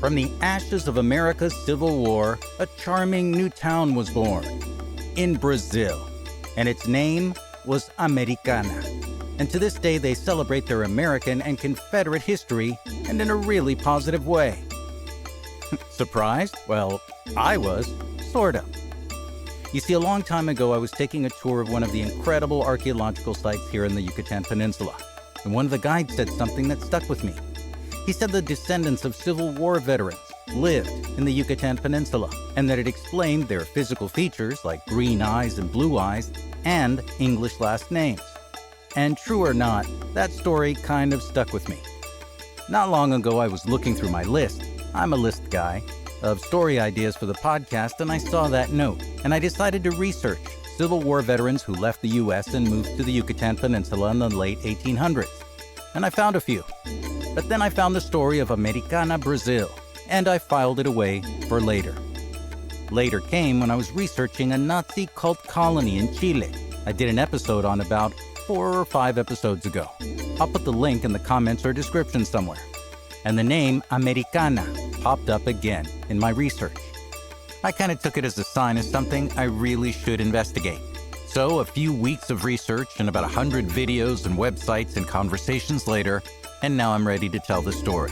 From the ashes of America's Civil War, a charming new town was born in Brazil, and its name was Americana. And to this day, they celebrate their American and Confederate history, and in a really positive way. Surprised? Well, I was, sort of. You see, a long time ago, I was taking a tour of one of the incredible archaeological sites here in the Yucatan Peninsula, and one of the guides said something that stuck with me. He said the descendants of Civil War veterans lived in the Yucatan Peninsula, and that it explained their physical features like green eyes and blue eyes, and English last names. And true or not, that story kind of stuck with me. Not long ago, I was looking through my list, I'm a list guy, of story ideas for the podcast, and I saw that note, and I decided to research Civil War veterans who left the U.S. and moved to the Yucatan Peninsula in the late 1800s. And I found a few. But then I found the story of Americana, Brazil, and I filed it away for later. Later came when I was researching a Nazi cult colony in Chile. I did an episode on about 4 or 5 episodes ago. I'll put the link in the comments or description somewhere. And the name Americana popped up again in my research. I kind of took it as a sign of something I really should investigate. So a few weeks of research and about 100 videos and websites and conversations later, and now I'm ready to tell the story.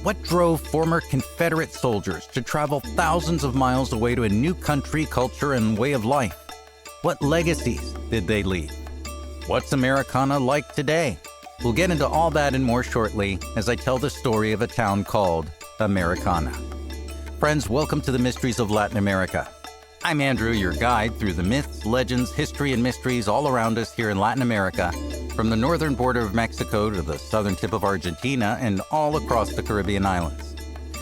What drove former Confederate soldiers to travel thousands of miles away to a new country, culture, and way of life? What legacies did they leave? What's Americana like today? We'll get into all that and more shortly as I tell the story of a town called Americana. Friends, welcome to the Mysteries of Latin America. I'm Andrew, your guide through the myths, legends, history, and mysteries all around us here in Latin America, from the northern border of Mexico to the southern tip of Argentina and all across the Caribbean islands.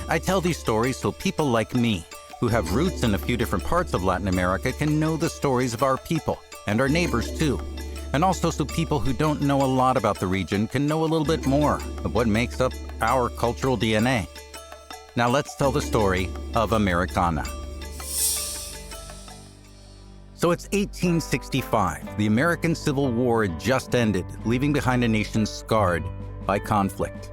I tell these stories so people like me, who have roots in a few different parts of Latin America, can know the stories of our people and our neighbors too. And also so people who don't know a lot about the region can know a little bit more of what makes up our cultural DNA. Now let's tell the story of Americana. So it's 1865. The American Civil War had just ended, leaving behind a nation scarred by conflict.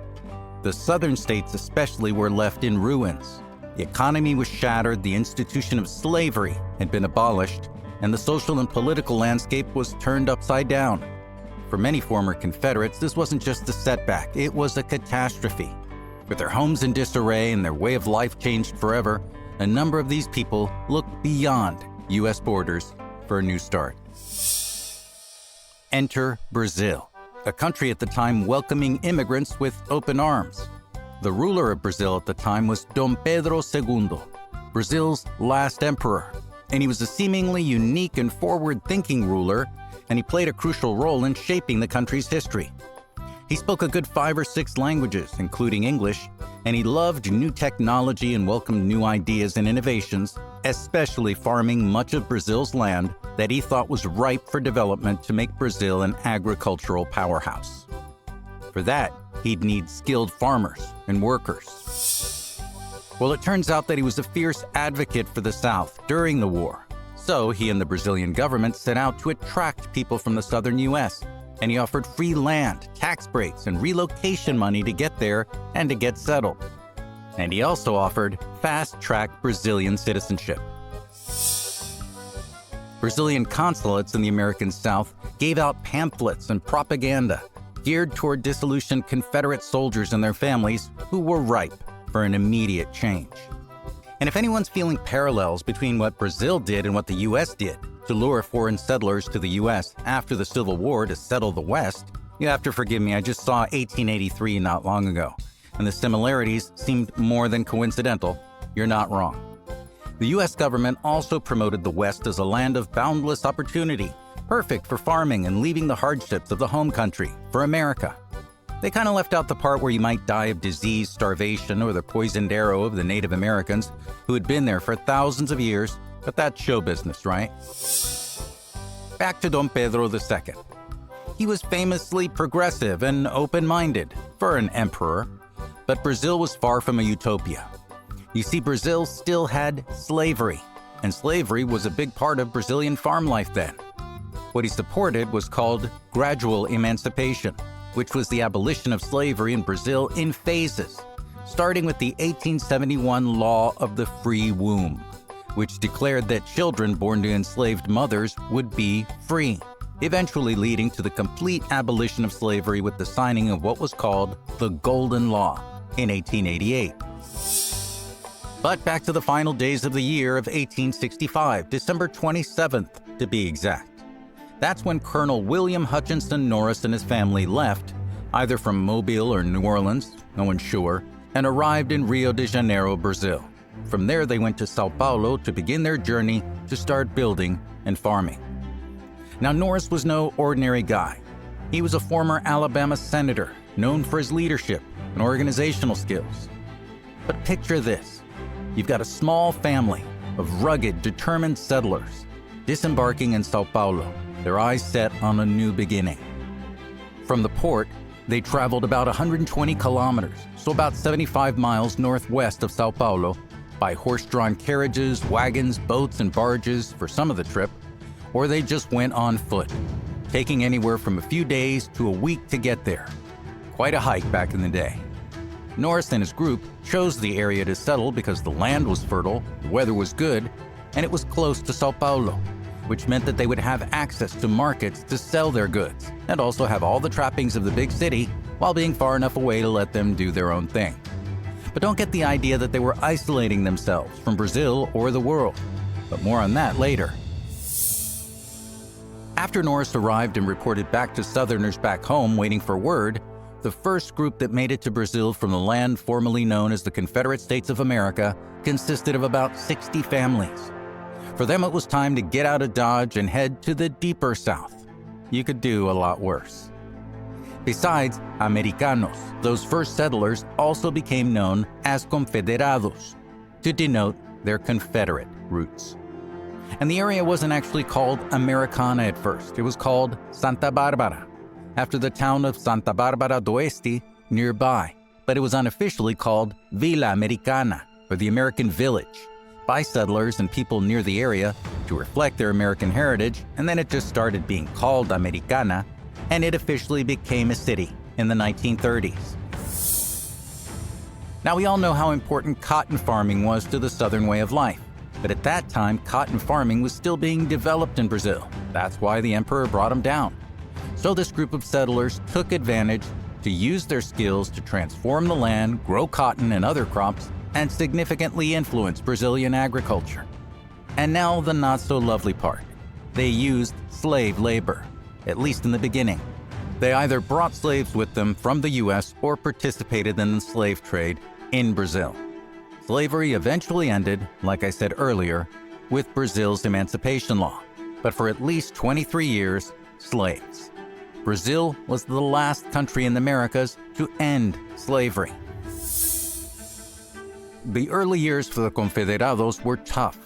The southern states especially were left in ruins. The economy was shattered, the institution of slavery had been abolished, and the social and political landscape was turned upside down. For many former Confederates, this wasn't just a setback, it was a catastrophe. With their homes in disarray and their way of life changed forever, a number of these people looked beyond U.S. borders for a new start. Enter Brazil, a country at the time welcoming immigrants with open arms. The ruler of Brazil at the time was Dom Pedro II, Brazil's last emperor, and he was a seemingly unique and forward-thinking ruler, and he played a crucial role in shaping the country's history. He spoke a good 5 or 6 languages, including English, and he loved new technology and welcomed new ideas and innovations, especially farming much of Brazil's land that he thought was ripe for development to make Brazil an agricultural powerhouse. For that, he'd need skilled farmers and workers. Well, it turns out that he was a fierce advocate for the South during the war. So he and the Brazilian government set out to attract people from the southern U.S., and he offered free land, tax breaks, and relocation money to get there and to get settled. And he also offered fast-track Brazilian citizenship. Brazilian consulates in the American South gave out pamphlets and propaganda geared toward disillusioned Confederate soldiers and their families who were ripe for an immediate change. And if anyone's feeling parallels between what Brazil did and what the U.S. did to lure foreign settlers to the U.S. after the Civil War to settle the West, you have to forgive me, I just saw 1883 not long ago, and the similarities seemed more than coincidental. You're not wrong. The U.S. government also promoted the West as a land of boundless opportunity, perfect for farming and leaving the hardships of the home country for America. They kind of left out the part where you might die of disease, starvation, or the poisoned arrow of the Native Americans who had been there for thousands of years, but that's show business, right? Back to Dom Pedro II. He was famously progressive and open-minded for an emperor, but Brazil was far from a utopia. You see, Brazil still had slavery, and slavery was a big part of Brazilian farm life then. What he supported was called gradual emancipation, which was the abolition of slavery in Brazil in phases. starting with the 1871 Law of the Free Womb, which declared that children born to enslaved mothers would be free, eventually leading to the complete abolition of slavery with the signing of what was called the Golden Law in 1888. But back to the final days of the year of 1865, December 27th to be exact. That's when Colonel William Hutchinson Norris and his family left, either from Mobile or New Orleans, no one's sure, and arrived in Rio de Janeiro, Brazil. From there, they went to Sao Paulo to begin their journey to start building and farming. Now, Norris was no ordinary guy. He was a former Alabama senator, known for his leadership and organizational skills. But picture this. You've got a small family of rugged, determined settlers disembarking in Sao Paulo, their eyes set on a new beginning. From the port, they traveled about 120 kilometers, so about 75 miles northwest of Sao Paulo, by horse-drawn carriages, wagons, boats, and barges for some of the trip, or they just went on foot, taking anywhere from a few days to a week to get there. Quite a hike back in the day. Norris and his group chose the area to settle because the land was fertile, the weather was good, and it was close to Sao Paulo, which meant that they would have access to markets to sell their goods and also have all the trappings of the big city while being far enough away to let them do their own thing. But don't get the idea that they were isolating themselves from Brazil or the world. But more on that later. After Norris arrived and reported back to Southerners back home waiting for word, the first group that made it to Brazil from the land formerly known as the Confederate States of America consisted of about 60 families. For them, it was time to get out of Dodge and head to the deeper South. You could do a lot worse. Besides, Americanos, those first settlers also became known as Confederados, to denote their Confederate roots. And the area wasn't actually called Americana at first. It was called Santa Barbara, after the town of Santa Barbara do Oeste nearby. But it was unofficially called Villa Americana, or the American Village, by settlers and people near the area to reflect their American heritage, and then it just started being called Americana, and it officially became a city in the 1930s. Now, we all know how important cotton farming was to the Southern way of life, but at that time, cotton farming was still being developed in Brazil. That's why the emperor brought them down. So this group of settlers took advantage to use their skills to transform the land, grow cotton and other crops, and significantly influence Brazilian agriculture. And now the not-so-lovely part. They used slave labor, at least in the beginning. They either brought slaves with them from the U.S. or participated in the slave trade in Brazil. Slavery eventually ended, like I said earlier, with Brazil's emancipation law. But for at least 23 years, slaves. Brazil was the last country in the Americas to end slavery. The early years for the Confederados were tough.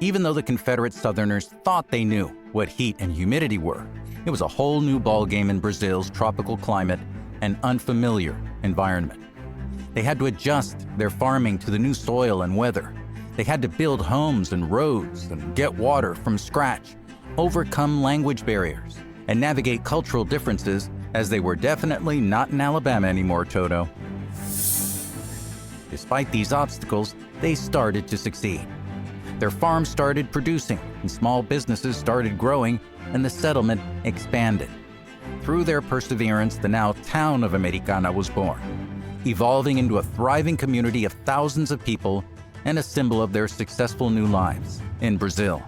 Even though the Confederate Southerners thought they knew what heat and humidity were, it was a whole new ballgame in Brazil's tropical climate and unfamiliar environment. They had to adjust their farming to the new soil and weather. They had to build homes and roads and get water from scratch, overcome language barriers, and navigate cultural differences, as they were definitely not in Alabama anymore, Toto. Despite these obstacles, they started to succeed. Their farms started producing, and small businesses started growing, and the settlement expanded. Through their perseverance, the now town of Americana was born, evolving into a thriving community of thousands of people and a symbol of their successful new lives in Brazil.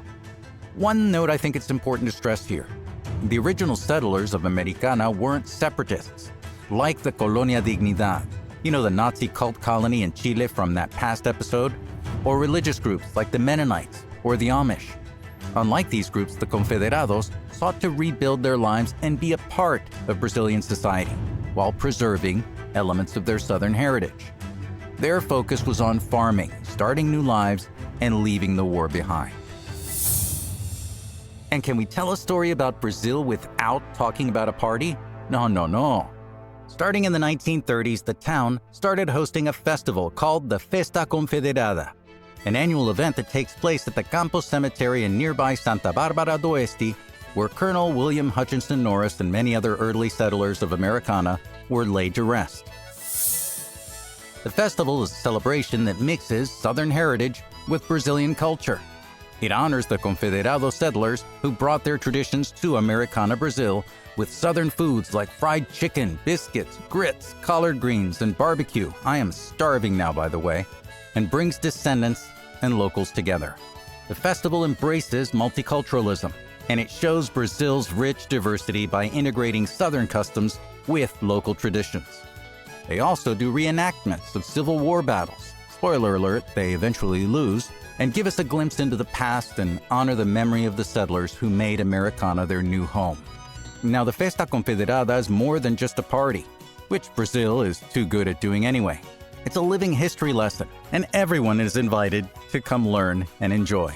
One note I think it's important to stress here. The original settlers of Americana weren't separatists, like the Colonia Dignidad, the Nazi cult colony in Chile from that past episode, or religious groups like the Mennonites or the Amish. Unlike these groups, the Confederados sought to rebuild their lives and be a part of Brazilian society, while preserving elements of their Southern heritage. Their focus was on farming, starting new lives, and leaving the war behind. And can we tell a story about Brazil without talking about a party? No. Starting in the 1930s, the town started hosting a festival called the Festa Confederada, an annual event that takes place at the Campos Cemetery in nearby Santa Barbara do Oeste, where Colonel William Hutchinson Norris and many other early settlers of Americana were laid to rest. The festival is a celebration that mixes Southern heritage with Brazilian culture. It honors the Confederado settlers who brought their traditions to Americana, Brazil, with Southern foods like fried chicken, biscuits, grits, collard greens, and barbecue. I am starving now, by the way, and brings descendants and locals together. The festival embraces multiculturalism, and it shows Brazil's rich diversity by integrating Southern customs with local traditions. They also do reenactments of Civil War battles. Spoiler alert, they eventually lose, and give us a glimpse into the past and honor the memory of the settlers who made Americana their new home. Now, the Festa Confederada is more than just a party, which Brazil is too good at doing anyway. It's a living history lesson, and everyone is invited to come learn and enjoy.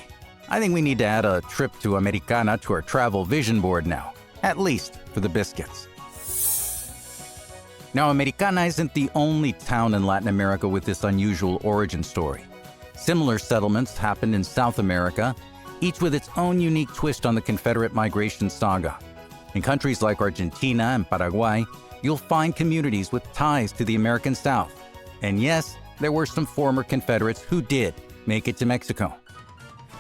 I think we need to add a trip to Americana to our travel vision board now, at least for the biscuits. Now, Americana isn't the only town in Latin America with this unusual origin story. Similar settlements happened in South America, each with its own unique twist on the Confederate migration saga. In countries like Argentina and Paraguay, you'll find communities with ties to the American South. And yes, there were some former Confederates who did make it to Mexico.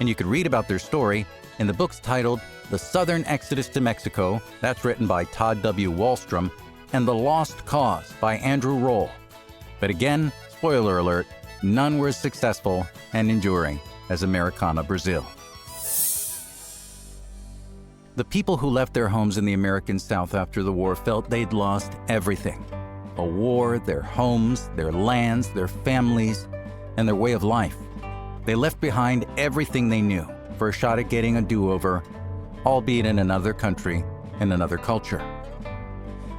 And you could read about their story in the books titled The Southern Exodus to Mexico, that's written by Todd W. Wallstrom, and The Lost Cause by Andrew Roll. But again, spoiler alert, none were as successful and enduring as Americana, Brazil. The people who left their homes in the American South after the war felt they'd lost everything. A war, their homes, their lands, their families, and their way of life. They left behind everything they knew for a shot at getting a do-over, albeit in another country and another culture.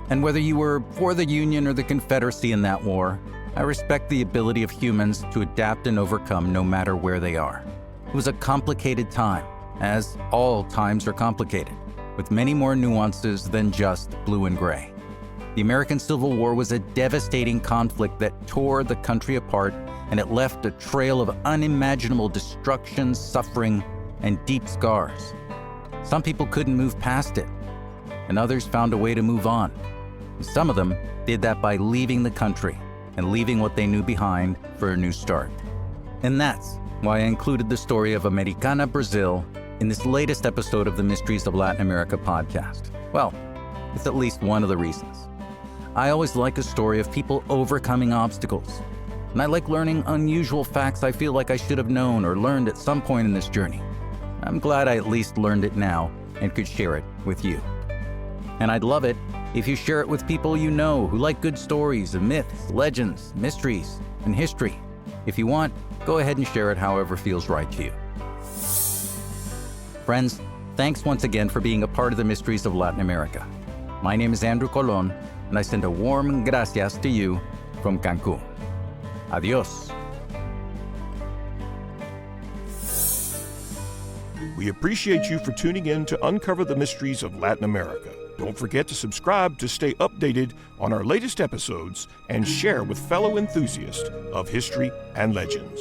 And whether you were for the Union or the Confederacy in that war, I respect the ability of humans to adapt and overcome no matter where they are. It was a complicated time, as all times are complicated, with many more nuances than just blue and gray. The American Civil War was a devastating conflict that tore the country apart, and it left a trail of unimaginable destruction, suffering, and deep scars. Some people couldn't move past it, and others found a way to move on. Some of them did that by leaving the country and leaving what they knew behind for a new start. And that's why I included the story of Americana, Brazil in this latest episode of the Mysteries of Latin America podcast. Well, it's at least one of the reasons. I always like a story of people overcoming obstacles, and I like learning unusual facts I feel like I should have known or learned at some point in this journey. I'm glad I at least learned it now and could share it with you. And I'd love it if you share it with people you know who like good stories of myths, legends, mysteries, and history. If you want, go ahead and share it however feels right to you. Friends, thanks once again for being a part of the Mysteries of Latin America. My name is Andrew Colon, and I send a warm gracias to you from Cancun. Adios. We appreciate you for tuning in to Uncover the Mysteries of Latin America. Don't forget to subscribe to stay updated on our latest episodes and share with fellow enthusiasts of history and legends.